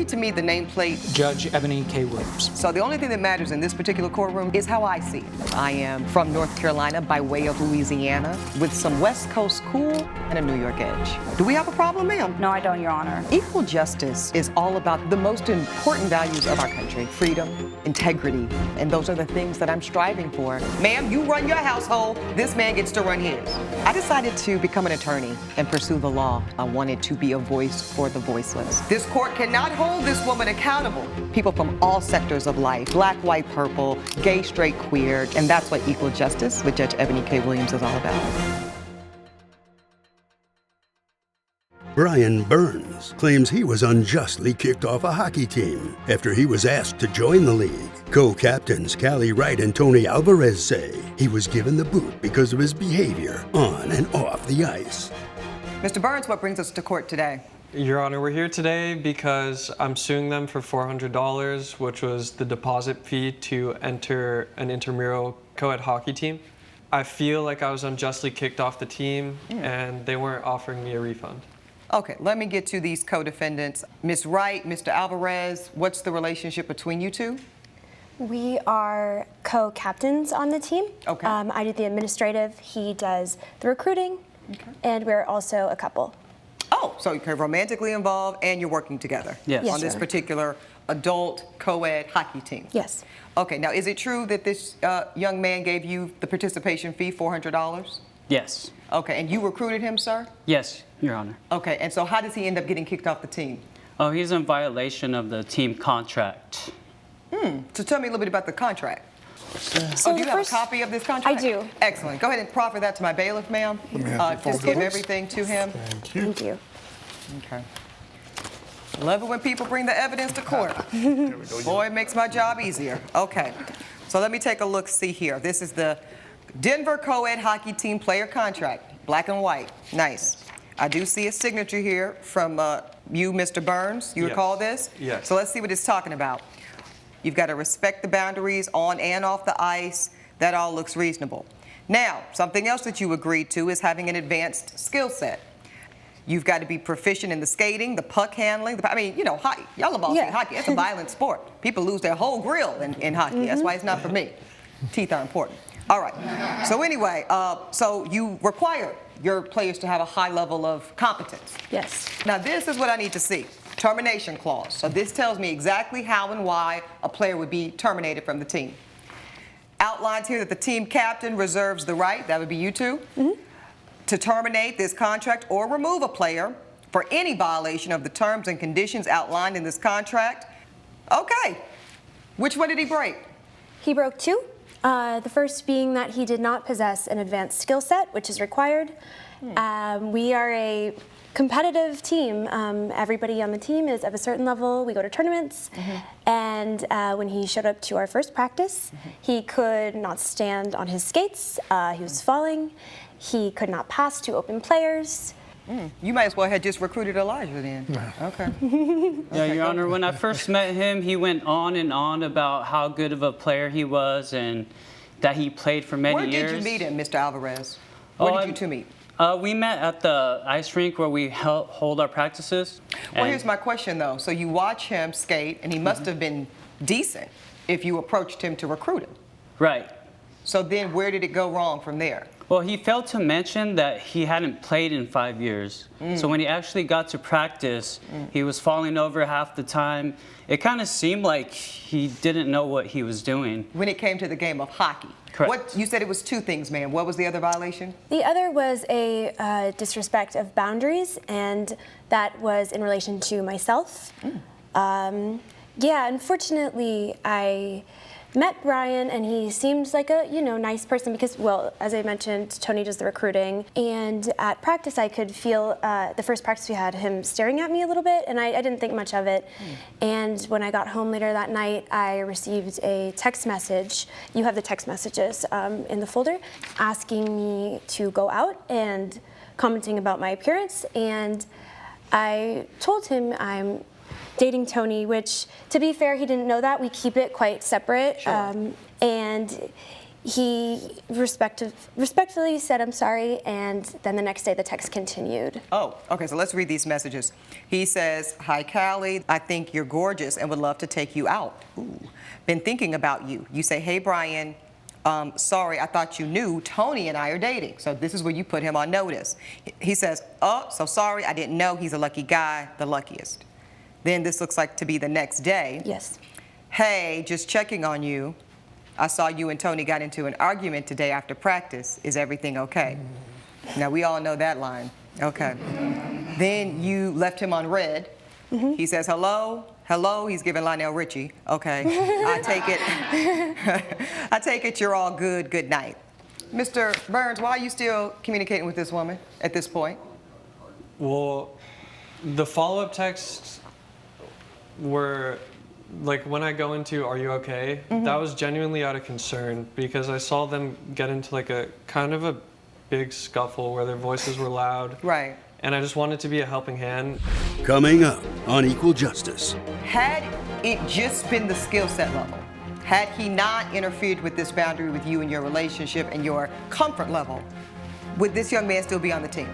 to me the nameplate? Judge Eboni K. Williams. So the only thing that matters in this particular courtroom is how I see it. I am from North Carolina by way of Louisiana with some West Coast cool and a New York edge. Do we have a problem, ma'am? No, I don't, Your Honor. Equal justice is all about the most important values of our country: freedom, integrity, and those are the things that I'm striving for. Ma'am, you run your household, this man gets to run his. I decided to become an attorney and pursue the law. I wanted to be a voice for the voiceless. This court cannot hold this woman accountable. People from all sectors of life, black, white, purple, gay, straight, queer, and that's what equal justice with Judge Eboni K. Williams is all about. Brian Burns claims he was unjustly kicked off a hockey team after he was asked to join the league. Co-captains Callie Wright and Tony Alvarez say he was given the boot because of his behavior on and off the ice. Mr. Burns, what brings us to court today? Your Honor, we're here today because I'm suing them for $400, which was the deposit fee to enter an intramural co-ed hockey team. I feel like I was unjustly kicked off the team and they weren't offering me a refund. Okay, let me get to these co-defendants. Ms. Wright, Mr. Alvarez, what's the relationship between you two? We are co-captains on the team. Okay. I do the administrative, he does the recruiting, and we're also a couple. Oh, so you're romantically involved and you're working together? Yes. Yes, on this sir. particular adult co-ed hockey team? Yes. Okay, now is it true that this young man gave you the participation fee, $400? Yes. Okay, and you recruited him, sir? Yes, Your Honor. Okay, and so how does he end up getting kicked off the team? Oh, he's in violation of the team contract. So tell me a little bit about the contract. So Do you have a copy of this contract? I do. Excellent. Go ahead and proffer that to my bailiff, ma'am. Just give everything to him. Thank you. Okay. Love it when people bring the evidence to court. Boy, it makes my job easier. Okay. So let me take a look, see here. This is the Denver co-ed hockey team player contract, black and white. Nice. I do see a signature here from you, Mr. Burns. You Yes. recall this? Yes. So let's see what it's talking about. You've got to respect the boundaries on and off the ice. That all looks reasonable. Now, something else that you agreed to is having an advanced skill set. You've got to be proficient in the skating, the puck handling. I mean, you know, hockey. Y'all have all seen hockey. It's a violent sport. People lose their whole grill in hockey. That's why it's not for me. Teeth are important. All right. So anyway, so you require your players to have a high level of competence. Yes. Now, this is what I need to see. Termination clause. So this tells me exactly how and why a player would be terminated from the team. Outlines here that the team captain reserves the right, that would be you two, to terminate this contract or remove a player for any violation of the terms and conditions outlined in this contract. Okay. Which one did he break? He broke two. The first being that he did not possess an advanced skill set, which is required. We are a competitive team. Everybody on the team is of a certain level. We go to tournaments. And when he showed up to our first practice, he could not stand on his skates. He was falling. He could not pass to open players. You might as well have just recruited Elijah then. Okay. Yeah, Your Honor, when I first met him, he went on and on about how good of a player he was and that he played for many years. Where did you meet him, Mr. Alvarez? Where did you two meet? We met at the ice rink where we hold our practices. Well, here's my question, though. So you watch him skate, and he must have been decent if you approached him to recruit him. Right. So then where did it go wrong from there? Well, he failed to mention that he hadn't played in 5 years. So when he actually got to practice, he was falling over half the time. It kind of seemed like he didn't know what he was doing. When it came to the game of hockey. Correct. You said it was two things, ma'am. What was the other violation? The other was a disrespect of boundaries, and that was in relation to myself. Yeah, unfortunately, I met Brian, and he seems like a nice person because, well, as I mentioned, Tony does the recruiting, and at practice I could feel the first practice we had him staring at me a little bit, and I didn't think much of it. And when I got home later that night, I received a text message. You have the text messages in the folder, asking me to go out and commenting about my appearance, and I told him I'm dating Tony, which, to be fair, he didn't know that. We keep it quite separate. Sure. And he respectfully said, "I'm sorry," and then the next day the text continued. Oh, okay, so let's read these messages. He says, "Hi, Callie. I think you're gorgeous and would love to take you out. Ooh. Been thinking about you." You say, "Hey, Brian, sorry, I thought you knew Tony and I are dating." So this is where you put him on notice. He says, "Oh, so sorry, I didn't know. He's a lucky guy, the luckiest." Then this looks like to be the next day. Yes. "Hey, just checking on you. I saw you and Tony got into an argument today after practice. Is everything okay?" Now, we all know that line. Okay. Then you left him on red. He says, "Hello, hello." He's giving Lionel Richie. Okay. I take it you're all good. Good night. Mr. Burns, why are you still communicating with this woman at this point? Well, the follow-up texts were, like, when I go into "Are you okay?" that was genuinely out of concern because I saw them get into like a kind of a big scuffle where their voices were loud. Right. And I just wanted to be a helping hand. Coming up on Equal Justice. Had it just been the skill set level, had he not interfered with this boundary with you and your relationship and your comfort level, would this young man still be on the team?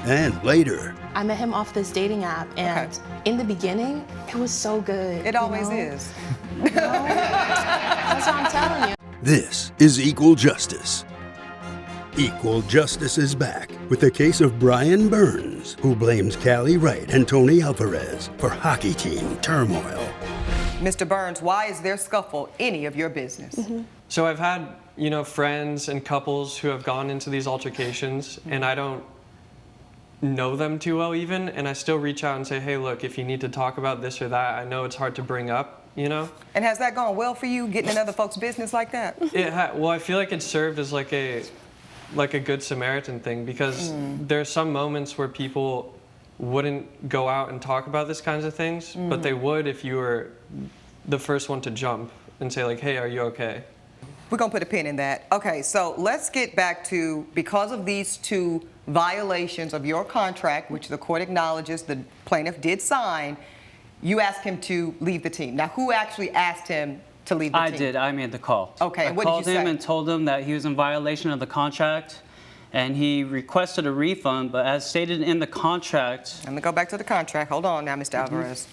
And later, I met him off this dating app, and in the beginning, it was so good. It always you know? is. That's what I'm telling you. this is Equal Justice. Equal Justice is back with the case of Brian Burns, who blames Callie Wright and Tony Alvarez for hockey team turmoil. Mr. Burns, why is their scuffle any of your business? So I've had, friends and couples who have gone into these altercations, and I don't know them too well even, and I still reach out and say, "Hey, look, if you need to talk about this or that, I know it's hard to bring up, And has that gone well for you, getting in other folks' business like that? Well, I feel like it served as like a good Samaritan thing because there are some moments where people wouldn't go out and talk about these kinds of things, but they would if you were the first one to jump and say like, "Hey, are you okay?" We're going to put a pin in that. Okay, so let's get back to, because of these two violations of your contract, which the court acknowledges the plaintiff did sign, you asked him to leave the team. Now, who actually asked him to leave the team? I did. I made the call. Okay, I what did you called him say? and told him that he was in violation of the contract, and he requested a refund, but as stated in the contract... Let me go back to the contract. Hold on now, Mr. Alvarez.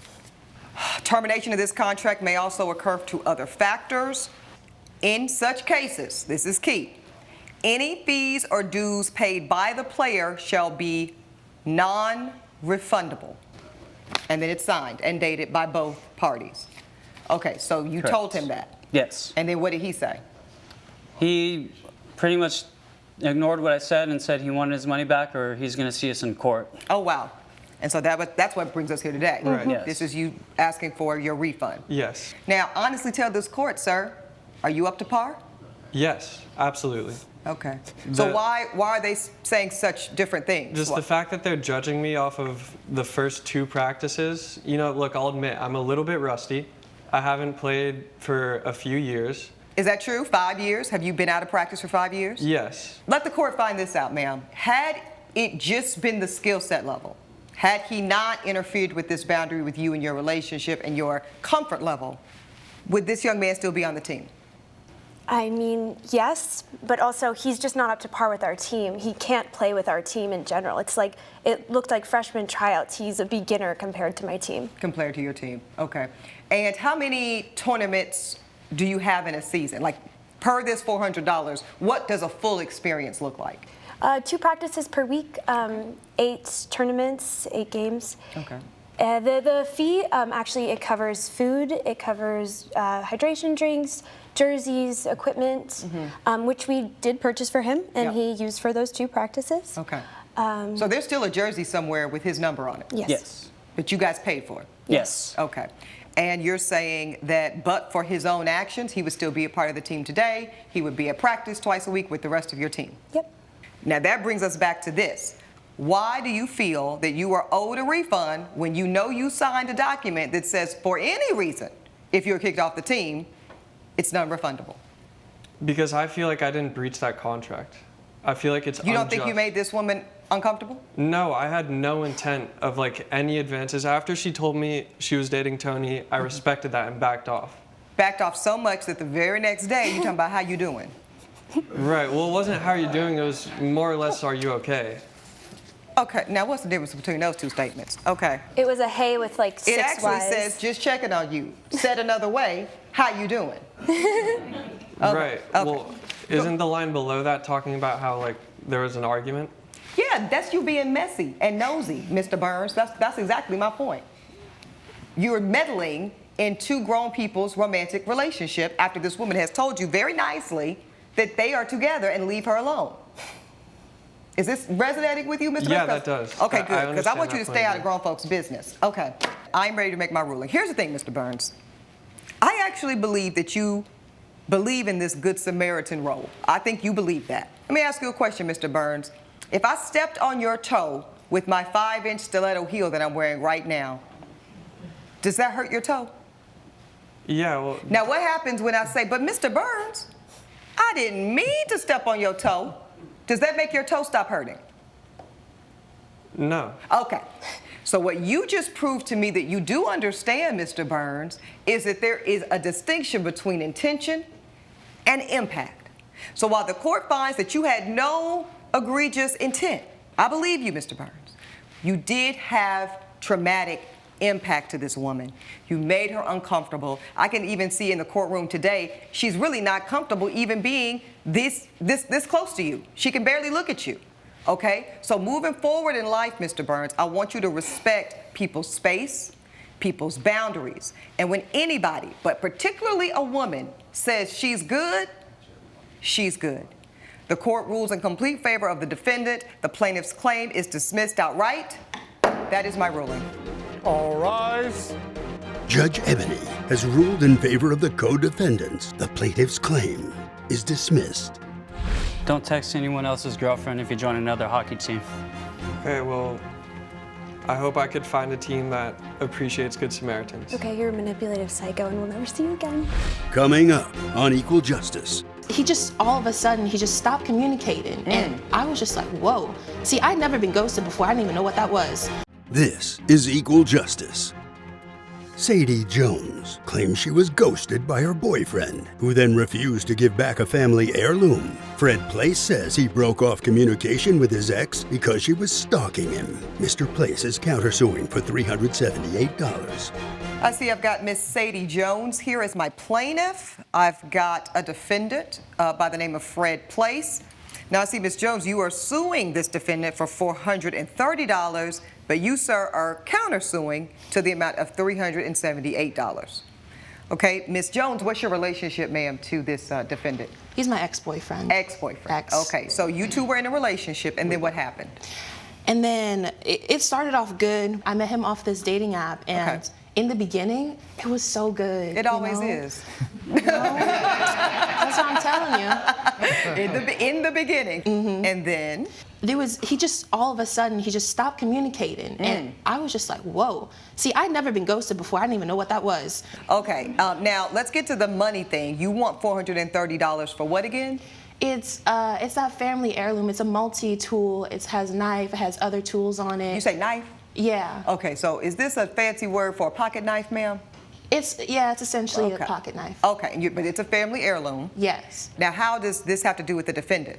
Termination of this contract may also occur to other factors. In such cases, this is key, any fees or dues paid by the player shall be non-refundable. And then it's signed and dated by both parties. Okay, so you Correct. told him that. Yes. And then what did he say? He pretty much ignored what I said and said he wanted his money back or he's going to see us in court. Oh, wow. And so that's what brings us here today. Right. Yes. This is you asking for your refund. Yes. Now, honestly tell this court, sir, are you up to par? Yes, absolutely. Okay. So The- why are they saying such different things? Just the fact that they're judging me off of the first two practices, look, I'll admit, I'm a little bit rusty. I haven't played for a few years. Is that true? 5 years? Have you been out of practice for 5 years? Yes. Let the court find this out, ma'am. Had it just been the skill set level, had he not interfered with this boundary with you and your relationship and your comfort level, would this young man still be on the team? I mean, yes, but also he's just not up to par with our team. He can't play with our team in general. It's like, it looked like freshman tryouts. He's a beginner compared to my team. Compared to your team, okay. And how many tournaments do you have in a season? Like, per this $400, what does a full experience look like? 2 practices per week, 8 tournaments, 8 games. Okay. The fee, actually, it covers food, it covers hydration drinks, jerseys, equipment, which we did purchase for him, and Yep. he used for those 2 practices. Okay. So there's still a jersey somewhere with his number on it? Yes. Yes. But you guys paid for it? Yes. Okay. And you're saying that but for his own actions, he would still be a part of the team today, he would be at practice twice a week with the rest of your team? Yep. Now that brings us back to this. Why do you feel that you are owed a refund when you know you signed a document that says for any reason, if you're kicked off the team, it's non-refundable? Because I feel like I didn't breach that contract. I feel like it's You don't think you unjust. made this woman uncomfortable? No, I had no intent of any advances. After she told me she was dating Tony, I respected that and backed off. Backed off so much that the very next day you're talking about how you doing. Right. Well, it wasn't how are you doing. It was more or less, are you okay? Okay, now what's the difference between those two statements? Okay. It was a hey with like 6 It actually Ys. says, just checking on you. Said another way, how you doing? Right. okay. Well, isn't the line below that talking about how like there was an argument? Yeah, that's you being messy and nosy, Mr. Burns. That's exactly my point. You're meddling in two grown people's romantic relationship after this woman has told you very nicely that they are together and leave her alone. Is this resonating with you, Mr. Yeah, Burns? that does. Okay, good, because I understand want you to that stay point out of grown folks' business. Okay, I'm ready to make my ruling. Here's the thing, Mr. Burns. I actually believe that you believe in this Good Samaritan role. I think you believe that. Let me ask you a question, Mr. Burns. If I stepped on your toe with my 5-inch stiletto heel that I'm wearing right now, does that hurt your toe? Yeah. Well. Now, what happens when I say, but Mr. Burns, I didn't mean to step on your toe? Does that make your toe stop hurting? No. Okay. So what you just proved to me that you do understand, Mr. Burns, is that there is a distinction between intention and impact. So while the court finds that you had no egregious intent, I believe you, Mr. Burns, you did have traumatic impact to this woman. You made her uncomfortable. I can even see in the courtroom today, she's really not comfortable even being this close to you. She can barely look at you. Okay? So moving forward in life, Mr. Burns, I want you to respect people's space, people's boundaries. And when anybody, but particularly a woman, says she's good, she's good. The court rules in complete favor of the defendant. The plaintiff's claim is dismissed outright. That is my ruling. All rise. Judge Eboni has ruled in favor of the co-defendants. The plaintiff's claim is dismissed. Don't text anyone else's girlfriend if you join another hockey team. Okay. Well, I hope I could find a team that appreciates Good Samaritans. Okay, you're a manipulative psycho and we'll never see you again. Coming up on Equal Justice. He just, all of a sudden, he just stopped communicating. And I was just like, whoa. See, I'd never been ghosted before. I didn't even know what that was. This is Equal Justice. Sadie Jones claims she was ghosted by her boyfriend, who then refused to give back a family heirloom. Fred Place says he broke off communication with his ex because she was stalking him. Mr. Place is countersuing for $378. I see I've got Miss Sadie Jones here as my plaintiff. I've got a defendant by the name of Fred Place. Now I see, Miss Jones, you are suing this defendant for $430, but you, sir, are countersuing to the amount of $378. Okay, Miss Jones, what's your relationship, ma'am, to this defendant? He's my ex-boyfriend. Ex-boyfriend. Ex. Okay, so you two were in a relationship, and then what happened? And then it started off good. I met him off this dating app, and Okay. in the beginning, it was so good. It always you know? is. That's what I'm telling you. In the beginning, and then? He just, all of a sudden, he just stopped communicating. And I was just like, whoa. See, I'd never been ghosted before. I didn't even know what that was. Okay, now let's get to the money thing. You want $430 for what again? It's that family heirloom. It's a multi-tool. It has knife. It has other tools on it. You say knife? Yeah. Okay, so is this a fancy word for a pocket knife, ma'am? It's essentially a pocket knife. Okay, but it's a family heirloom. Yes. Now, how does this have to do with the defendant?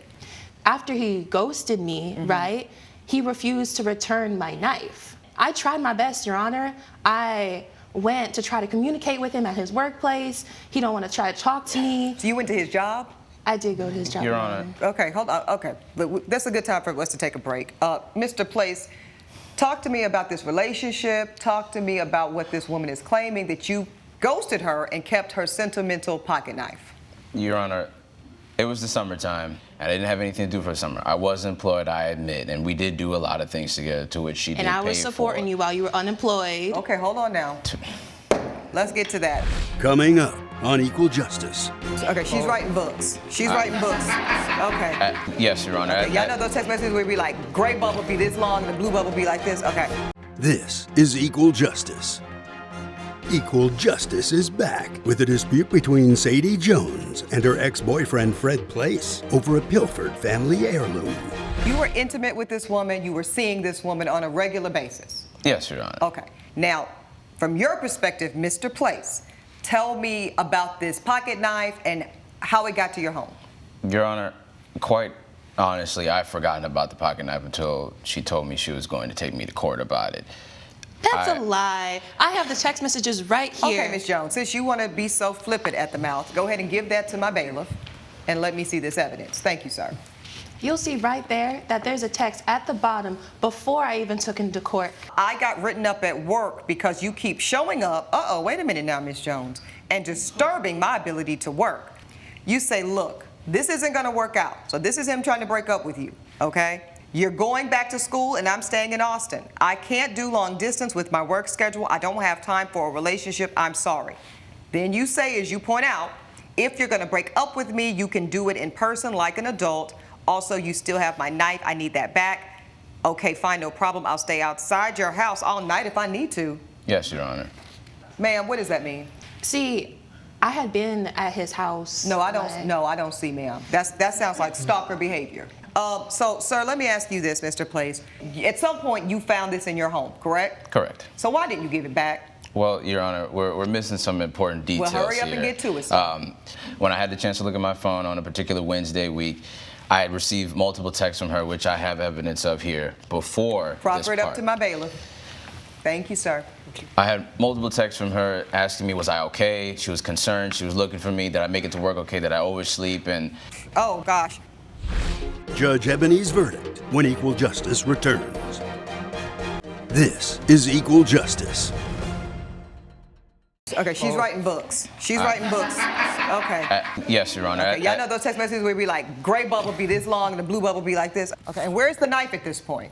After he ghosted me, right, he refused to return my knife. I tried my best, Your Honor. I went to try to communicate with him at his workplace. He don't want to try to talk to me. So you went to his job? I did go to his job. Your Honor. Okay, hold on. Okay, that's a good time for us to take a break. Mr. Place, talk to me about this relationship. Talk to me about what this woman is claiming, that you ghosted her and kept her sentimental pocket knife. Your Honor, it was the summertime. I didn't have anything to do for the summer. I was employed, I admit, and we did do a lot of things together to which she did And I was pay supporting for. you while you were unemployed. Okay, hold on now. Let's get to that. Coming up on Equal Justice. Okay, she's writing books. She's writing books. Okay. Yes, Your Honor. Okay, y'all know those text messages where it be like, gray bubble be this long and the blue bubble be like this? Okay. This is Equal Justice. Equal Justice is back with a dispute between Sadie Jones and her ex-boyfriend Fred Place over a pilfered family heirloom. You were intimate with this woman. You were seeing this woman on a regular basis. Yes, Your Honor. Okay. Now, from your perspective, Mr. Place, tell me about this pocket knife and how it got to your home. Your Honor, quite honestly, I've forgotten about the pocket knife until she told me she was going to take me to court about it. That's a lie. I have the text messages right here. Okay, Ms. Jones, since you want to be so flippant at the mouth, go ahead and give that to my bailiff and let me see this evidence. Thank you, sir. You'll see right there that there's a text at the bottom before I even took him to court. I got written up at work because you keep showing up, wait a minute now, Ms. Jones, and disturbing my ability to work. You say, look, this isn't going to work out. So this is him trying to break up with you, okay? You're going back to school and I'm staying in Austin. I can't do long distance with my work schedule. I don't have time for a relationship. I'm sorry. Then you say, as you point out, if you're going to break up with me, you can do it in person like an adult. Also, you still have my knife. I need that back. Okay, fine, no problem. I'll stay outside your house all night if I need to. Yes, Your Honor. Ma'am, what does that mean? See, I had been at his house. No, I don't see, ma'am. That sounds like stalker behavior. So, sir, let me ask you this, Mr. Place. At some point, you found this in your home, correct? Correct. So why didn't you give it back? Well, Your Honor, we're missing some important details here. Well, hurry up and get to it, sir. When I had the chance to look at my phone on a particular Wednesday week, I had received multiple texts from her, which I have evidence of here before Proffer this it part. up to my bailiff. Thank you, sir. I had multiple texts from her asking me, was I okay? She was concerned. She was looking for me. Did I make it to work okay? Did I oversleep? And Oh, gosh. Judge Eboni's verdict when equal justice returns. This is Equal Justice. Okay, she's writing books. She's writing books. Okay. yes, Your Honor. Okay, y'all know those text messages where we like, gray bubble be this long and the blue bubble be like this. Okay, and where's the knife at this point?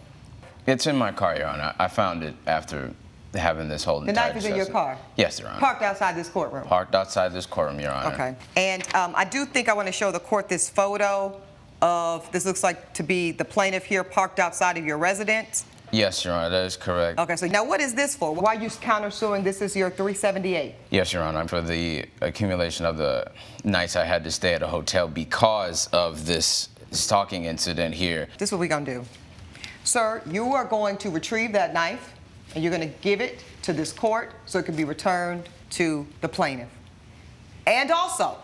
It's in my car, Your Honor. I found it after having this whole The entire knife is in your discussion. car? Yes, Your Honor. Parked outside this courtroom? Parked outside this courtroom, Your Honor. Okay. And I do think I want to show the court this photo of, this looks like to be the plaintiff here parked outside of your residence. Yes, Your Honor, that is correct. Okay, so now what is this for? Why are you countersuing? This is your 378. Yes, Your Honor, for the accumulation of the nights I had to stay at a hotel because of this stalking incident here. This is what we're going to do. Sir, you are going to retrieve that knife and you're going to give it to this court so it can be returned to the plaintiff. And also,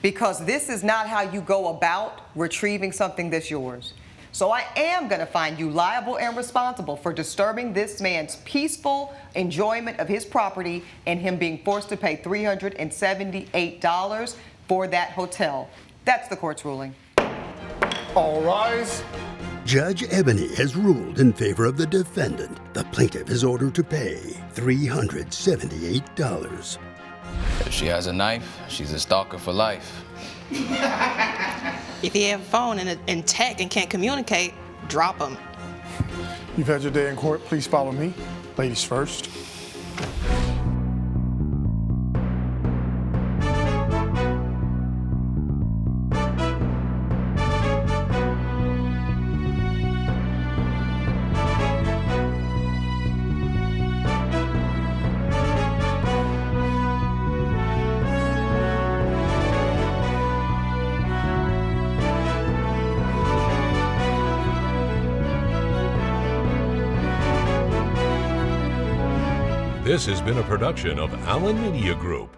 because this is not how you go about retrieving something that's yours. So I am going to find you liable and responsible for disturbing this man's peaceful enjoyment of his property and him being forced to pay $378 for that hotel. That's the court's ruling. All rise. Judge Eboni has ruled in favor of the defendant. The plaintiff is ordered to pay $378. If she has a knife, she's a stalker for life. If you have a phone and tech and can't communicate, drop them. You've had your day in court. Please follow me. Ladies first. This has been a production of Allen Media Group.